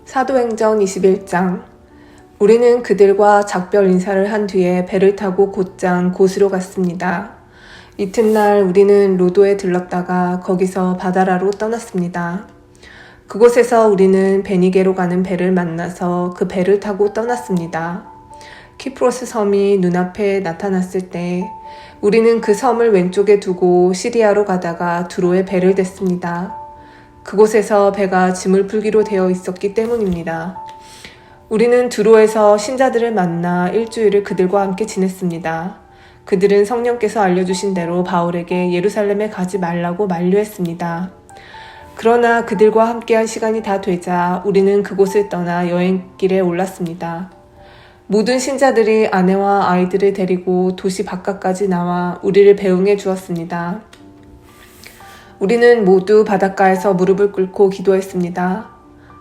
사도행전 21장. 우리는 그들과 작별 인사를 한 뒤에 배를 타고 곧장 고스로 갔습니다. 이튿날 우리는 로도에 들렀다가 거기서 바다라로 떠났습니다. 그곳에서 우리는 베니게로 가는 배를 만나서 그 배를 타고 떠났습니다. 키프로스 섬이 눈앞에 나타났을 때 우리는 그 섬을 왼쪽에 두고 시리아로 가다가 두로에 배를 댔습니다. 그곳에서 배가 짐을 풀기로 되어 있었기 때문입니다. 우리는 두로에서 신자들을 만나 일주일을 그들과 함께 지냈습니다. 그들은 성령께서 알려주신 대로 바울에게 예루살렘에 가지 말라고 만류했습니다. 그러나 그들과 함께한 시간이 다 되자 우리는 그곳을 떠나 여행길에 올랐습니다. 모든 신자들이 아내와 아이들을 데리고 도시 바깥까지 나와 우리를 배웅해 주었습니다. 우리는 모두 바닷가에서 무릎을 꿇고 기도했습니다.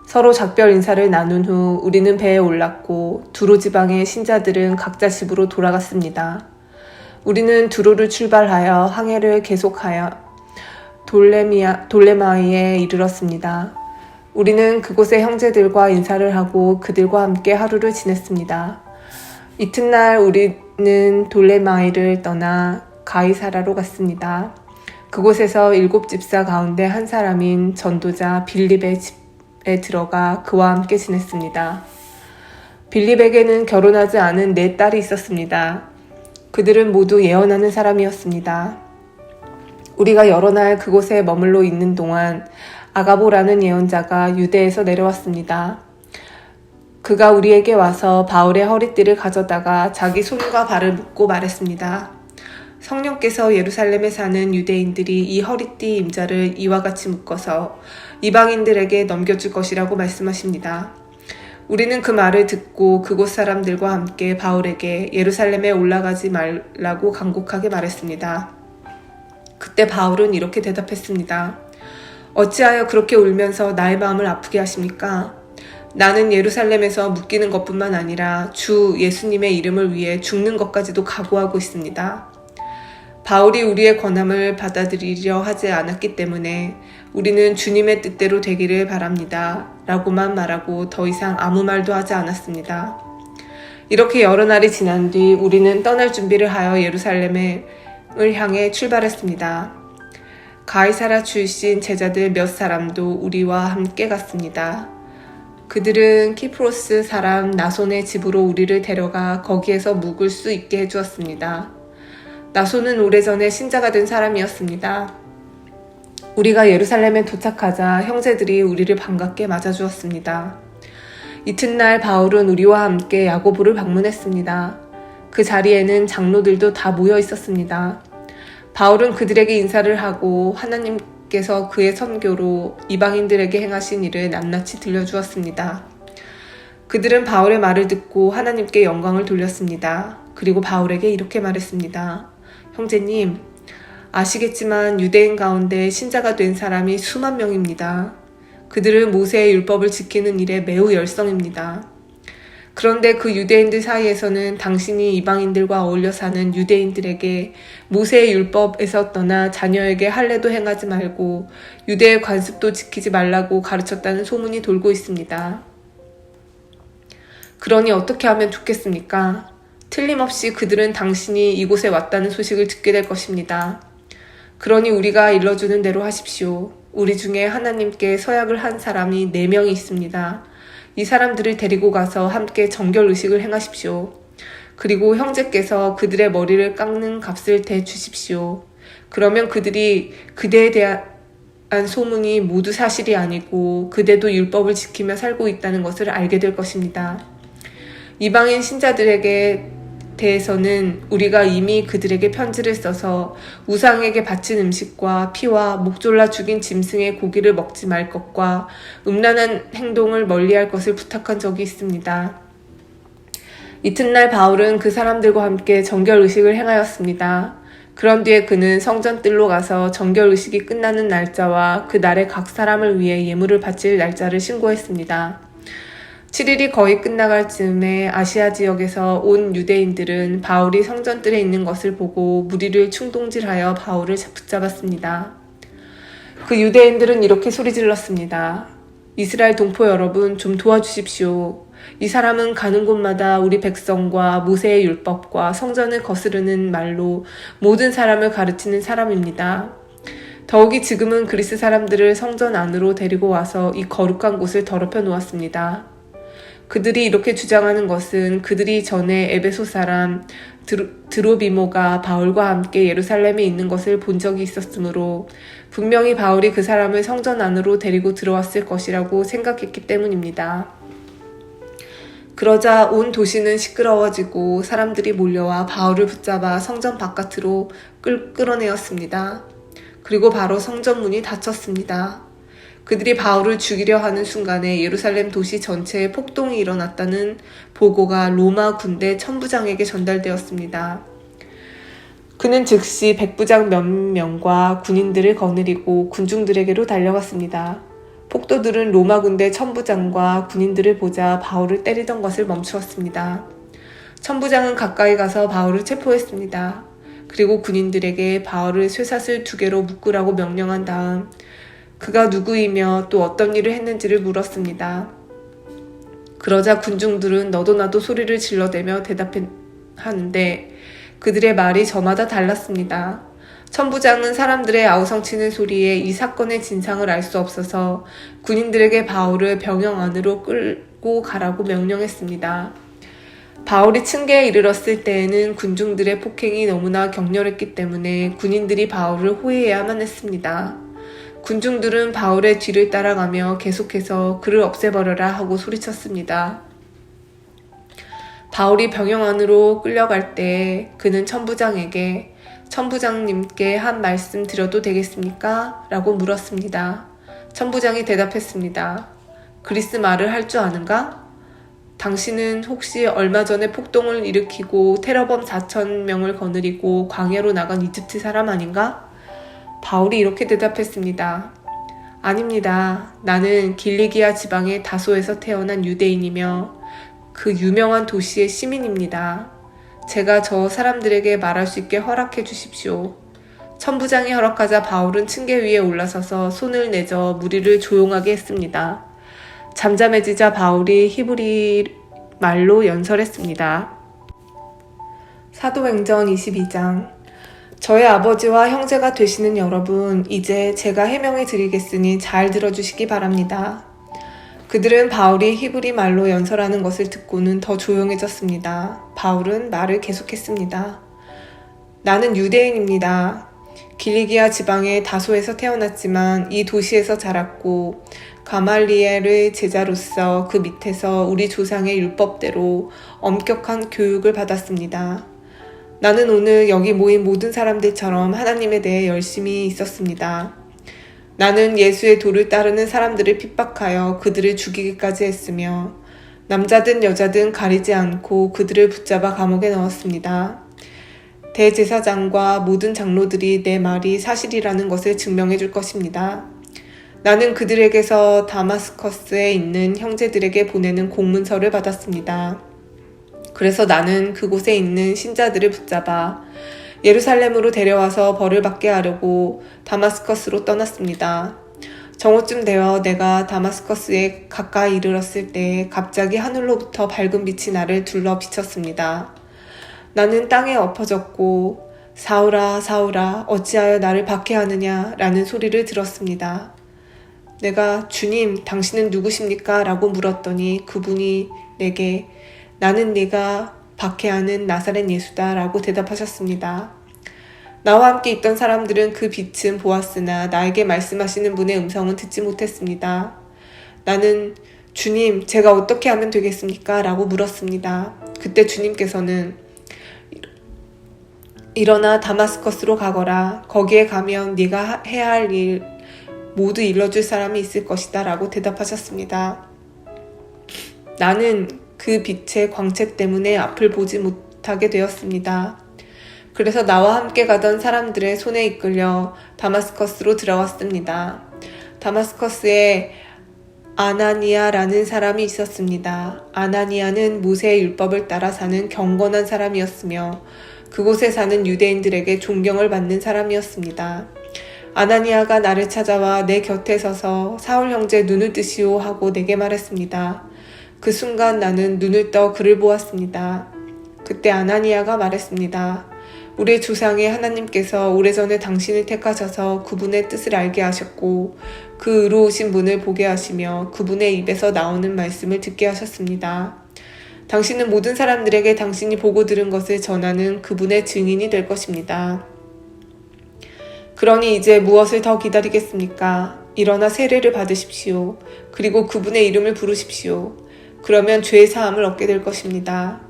서로 작별 인사를 나눈 후 우리는 배에 올랐고 두로 지방의 신자들은 각자 집으로 돌아갔습니다. 우리는 두로를 출발하여 항해를 계속하여 돌레마이에 이르렀습니다. 우리는 그곳의 형제들과 인사를 하고 그들과 함께 하루를 지냈습니다. 이튿날 우리는 돌레마이를 떠나 가이사라로 갔습니다. 그곳에서 7 집사 가운데 한 사람인 전도자 빌립의 집에 들어가 그와 함께 지냈습니다. 빌립에게는 결혼하지 않은 4 딸이 있었습니다. 그들은 모두 예언하는 사람이었습니다. 우리가 여러 날 그곳에 머물러 있는 동안 아가보라는 예언자가 유대에서 내려왔습니다. 그가 우리에게 와서 바울의 허리띠를 가져다가 자기 손과 발을 묶고 말했습니다. 성령께서 예루살렘에 사는 유대인들이 이 허리띠 임자를 이와 같이 묶어서 이방인들에게 넘겨줄 것이라고 말씀하십니다. 우리는 그 말을 듣고 그곳 사람들과 함께 바울에게 예루살렘에 올라가지 말라고 간곡하게 말했습니다. 그때 바울은 이렇게 대답했습니다. 어찌하여 그렇게 울면서 나의 마음을 아프게 하십니까? 나는 예루살렘에서 묶이는 것뿐만 아니라 주 예수님의 이름을 위해 죽는 것까지도 각오하고 있습니다. 바울이 우리의 권함을 받아들이려 하지 않았기 때문에 우리는 주님의 뜻대로 되기를 바랍니다. 라고만 말하고 더 이상 아무 말도 하지 않았습니다. 이렇게 여러 날이 지난 뒤 우리는 떠날 준비를 하여 예루살렘을 향해 출발했습니다. 가이사라 출신 제자들 몇 사람도 우리와 함께 갔습니다. 그들은 키프로스 사람 나손의 집으로 우리를 데려가 거기에서 묵을 수 있게 해주었습니다. 나손은 오래전에 신자가 된 사람이었습니다. 우리가 예루살렘에 도착하자 형제들이 우리를 반갑게 맞아주었습니다. 이튿날 바울은 우리와 함께 야고보를 방문했습니다. 그 자리에는 장로들도 다 모여 있었습니다. 바울은 그들에게 인사를 하고 하나님께서 그의 선교로 이방인들에게 행하신 일을 낱낱이 들려주었습니다. 그들은 바울의 말을 듣고 하나님께 영광을 돌렸습니다. 그리고 바울에게 이렇게 말했습니다. 형제님, 아시겠지만 유대인 가운데 신자가 된 사람이 수만 명입니다. 그들은 모세의 율법을 지키는 일에 매우 열성입니다. 그런데 그 유대인들 사이에서는 당신이 이방인들과 어울려 사는 유대인들에게 모세의 율법에서 떠나 자녀에게 할례도 행하지 말고 유대의 관습도 지키지 말라고 가르쳤다는 소문이 돌고 있습니다. 그러니 어떻게 하면 좋겠습니까? 틀림없이 그들은 당신이 이곳에 왔다는 소식을 듣게 될 것입니다. 그러니 우리가 일러주는 대로 하십시오. 우리 중에 하나님께 서약을 한 사람이 4명이 있습니다. 이 사람들을 데리고 가서 함께 정결 의식을 행하십시오. 그리고 형제께서 그들의 머리를 깎는 값을 대주십시오. 그러면 그들이 그대에 대한 소문이 모두 사실이 아니고 그대도 율법을 지키며 살고 있다는 것을 알게 될 것입니다. 이방인 신자들에게 대해서는 우리가 이미 그들에게 편지를 써서 우상에게 바친 음식과 피와 목 졸라 죽인 짐승의 고기를 먹지 말 것과 음란한 행동을 멀리할 것을 부탁한 적이 있습니다. 이튿날 바울은 그 사람들과 함께 정결 의식을 행하였습니다. 그런 뒤에 그는 성전뜰로 가서 정결 의식이 끝나는 날짜와 그 날에 각 사람을 위해 예물을 바칠 날짜를 신고했습니다. 7일이 거의 끝나갈 즈음에 아시아 지역에서 온 유대인들은 바울이 성전뜰에 있는 것을 보고 무리를 충동질하여 바울을 붙잡았습니다. 그 유대인들은 이렇게 소리질렀습니다. 이스라엘 동포 여러분, 좀 도와주십시오. 이 사람은 가는 곳마다 우리 백성과 모세의 율법과 성전을 거스르는 말로 모든 사람을 가르치는 사람입니다. 더욱이 지금은 그리스 사람들을 성전 안으로 데리고 와서 이 거룩한 곳을 더럽혀 놓았습니다. 그들이 이렇게 주장하는 것은 그들이 전에 에베소 사람 드로비모가 바울과 함께 예루살렘에 있는 것을 본 적이 있었으므로 분명히 바울이 그 사람을 성전 안으로 데리고 들어왔을 것이라고 생각했기 때문입니다. 그러자 온 도시는 시끄러워지고 사람들이 몰려와 바울을 붙잡아 성전 바깥으로 끌어내었습니다. 그리고 바로 성전 문이 닫혔습니다. 그들이 바울을 죽이려 하는 순간에 예루살렘 도시 전체에 폭동이 일어났다는 보고가 로마 군대 천부장에게 전달되었습니다. 그는 즉시 백부장 몇 명과 군인들을 거느리고 군중들에게로 달려갔습니다. 폭도들은 로마 군대 천부장과 군인들을 보자 바울을 때리던 것을 멈추었습니다. 천부장은 가까이 가서 바울을 체포했습니다. 그리고 군인들에게 바울을 쇠사슬 2개로 묶으라고 명령한 다음 그가 누구이며 또 어떤 일을 했는지를 물었습니다. 그러자 군중들은 너도 나도 소리를 질러대며 대답하는데 그들의 말이 저마다 달랐습니다. 천부장은 사람들의 아우성치는 소리에 이 사건의 진상을 알 수 없어서 군인들에게 바울을 병영 안으로 끌고 가라고 명령했습니다. 바울이 층계에 이르렀을 때에는 군중들의 폭행이 너무나 격렬했기 때문에 군인들이 바울을 호위해야만 했습니다. 군중들은 바울의 뒤를 따라가며 계속해서 그를 없애버려라 하고 소리쳤습니다. 바울이 병영 안으로 끌려갈 때 그는 천부장에게 천부장님께 한 말씀 드려도 되겠습니까? 라고 물었습니다. 천부장이 대답했습니다. 그리스 말을 할 줄 아는가? 당신은 혹시 얼마 전에 폭동을 일으키고 테러범 4,000명을 거느리고 광야로 나간 이집트 사람 아닌가? 바울이 이렇게 대답했습니다. 아닙니다. 나는 길리기아 지방의 다소에서 태어난 유대인이며 그 유명한 도시의 시민입니다. 제가 저 사람들에게 말할 수 있게 허락해 주십시오. 천부장이 허락하자 바울은 층계 위에 올라서서 손을 내저 무리를 조용하게 했습니다. 잠잠해지자 바울이 히브리 말로 연설했습니다. 사도행전 22장. 저의 아버지와 형제가 되시는 여러분, 이제 제가 해명해 드리겠으니 잘 들어주시기 바랍니다. 그들은 바울이 히브리 말로 연설하는 것을 듣고는 더 조용해졌습니다. 바울은 말을 계속했습니다. 나는 유대인입니다. 길리기아 지방의 다소에서 태어났지만 이 도시에서 자랐고 가말리엘의 제자로서 그 밑에서 우리 조상의 율법대로 엄격한 교육을 받았습니다. 나는 오늘 여기 모인 모든 사람들처럼 하나님에 대해 열심히 있었습니다. 나는 예수의 도를 따르는 사람들을 핍박하여 그들을 죽이기까지 했으며 남자든 여자든 가리지 않고 그들을 붙잡아 감옥에 넣었습니다. 대제사장과 모든 장로들이 내 말이 사실이라는 것을 증명해 줄 것입니다. 나는 그들에게서 다마스커스에 있는 형제들에게 보내는 공문서를 받았습니다. 그래서 나는 그곳에 있는 신자들을 붙잡아 예루살렘으로 데려와서 벌을 받게 하려고 다마스커스로 떠났습니다. 정오쯤 되어 내가 다마스커스에 가까이 이르렀을 때 갑자기 하늘로부터 밝은 빛이 나를 둘러 비쳤습니다. 나는 땅에 엎어졌고 사울아 사울아 어찌하여 나를 박해하느냐 라는 소리를 들었습니다. 내가 주님 당신은 누구십니까? 라고 물었더니 그분이 내게 나는 네가 박해하는 나사렛 예수다 라고 대답하셨습니다. 나와 함께 있던 사람들은 그 빛은 보았으나 나에게 말씀하시는 분의 음성은 듣지 못했습니다. 나는 주님 제가 어떻게 하면 되겠습니까? 라고 물었습니다. 그때 주님께서는 일어나 다마스커스로 가거라. 거기에 가면 네가 해야 할 일 모두 일러줄 사람이 있을 것이다 라고 대답하셨습니다. 나는 그 빛의 광채 때문에 앞을 보지 못하게 되었습니다. 그래서 나와 함께 가던 사람들의 손에 이끌려 다마스커스로 들어왔습니다. 다마스커스에 아나니아라는 사람이 있었습니다. 아나니아는 모세의 율법을 따라 사는 경건한 사람이었으며 그곳에 사는 유대인들에게 존경을 받는 사람이었습니다. 아나니아가 나를 찾아와 내 곁에 서서 사울 형제 눈을 뜨시오 하고 내게 말했습니다. 그 순간 나는 눈을 떠 그를 보았습니다. 그때 아나니아가 말했습니다. 우리 조상의 하나님께서 오래전에 당신을 택하셔서 그분의 뜻을 알게 하셨고 그 의로우신 분을 보게 하시며 그분의 입에서 나오는 말씀을 듣게 하셨습니다. 당신은 모든 사람들에게 당신이 보고 들은 것을 전하는 그분의 증인이 될 것입니다. 그러니 이제 무엇을 더 기다리겠습니까? 일어나 세례를 받으십시오. 그리고 그분의 이름을 부르십시오. 그러면 죄의 사함을 얻게 될 것입니다.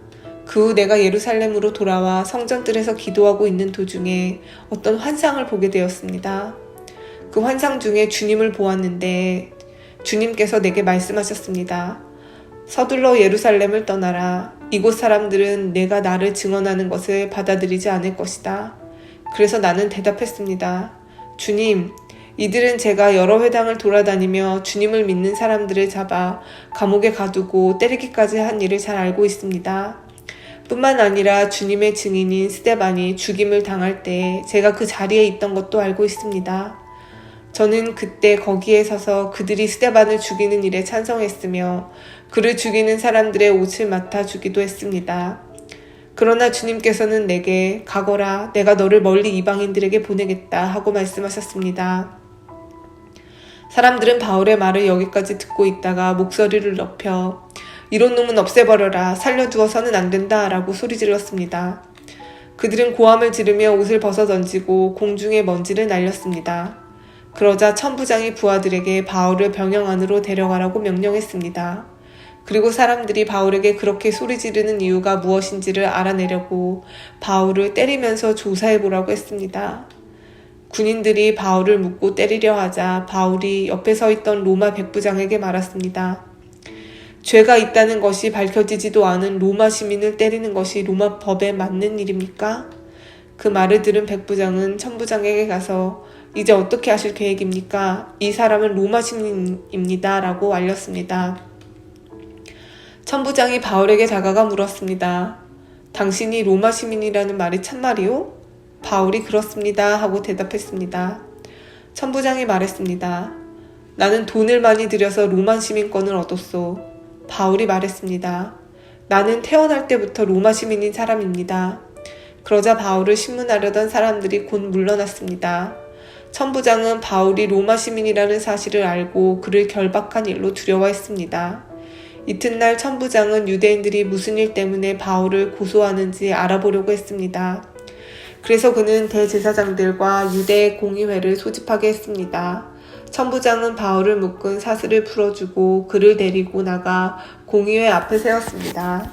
그 후 내가 예루살렘으로 돌아와 성전들에서 기도하고 있는 도중에 어떤 환상을 보게 되었습니다. 그 환상 중에 주님을 보았는데 주님께서 내게 말씀하셨습니다. 서둘러 예루살렘을 떠나라. 이곳 사람들은 내가 나를 증언하는 것을 받아들이지 않을 것이다. 그래서 나는 대답했습니다. 주님, 이들은 제가 여러 회당을 돌아다니며 주님을 믿는 사람들을 잡아 감옥에 가두고 때리기까지 한 일을 잘 알고 있습니다. 뿐만 아니라 주님의 증인인 스데반이 죽임을 당할 때 제가 그 자리에 있던 것도 알고 있습니다. 저는 그때 거기에 서서 그들이 스데반을 죽이는 일에 찬성했으며 그를 죽이는 사람들의 옷을 맡아 주기도 했습니다. 그러나 주님께서는 내게 가거라, 내가 너를 멀리 이방인들에게 보내겠다 하고 말씀하셨습니다. 사람들은 바울의 말을 여기까지 듣고 있다가 목소리를 높여 이런 놈은 없애버려라, 살려두어서는 안 된다 라고 소리질렀습니다. 그들은 고함을 지르며 옷을 벗어던지고 공중에 먼지를 날렸습니다. 그러자 천부장이 부하들에게 바울을 병영 안으로 데려가라고 명령했습니다. 그리고 사람들이 바울에게 그렇게 소리 지르는 이유가 무엇인지를 알아내려고 바울을 때리면서 조사해보라고 했습니다. 군인들이 바울을 묶고 때리려 하자 바울이 옆에 서 있던 로마 백부장에게 말했습니다. 죄가 있다는 것이 밝혀지지도 않은 로마 시민을 때리는 것이 로마 법에 맞는 일입니까? 그 말을 들은 백부장은 천부장에게 가서 이제 어떻게 하실 계획입니까? 이 사람은 로마 시민입니다 라고 알렸습니다. 천부장이 바울에게 다가가 물었습니다. 당신이 로마 시민이라는 말이 참말이오? 바울이 그렇습니다 하고 대답했습니다. 천부장이 말했습니다. 나는 돈을 많이 들여서 로마 시민권을 얻었소. 바울이 말했습니다. 나는 태어날 때부터 로마 시민인 사람입니다. 그러자 바울을 신문하려던 사람들이 곧 물러났습니다. 천부장은 바울이 로마 시민이라는 사실을 알고 그를 결박한 일로 두려워했습니다. 이튿날 천부장은 유대인들이 무슨 일 때문에 바울을 고소하는지 알아보려고 했습니다. 그래서 그는 대제사장들과 유대 공의회를 소집하게 했습니다. 천부장은 바울을 묶은 사슬을 풀어주고 그를 데리고 나가 공의회 앞에 세웠습니다.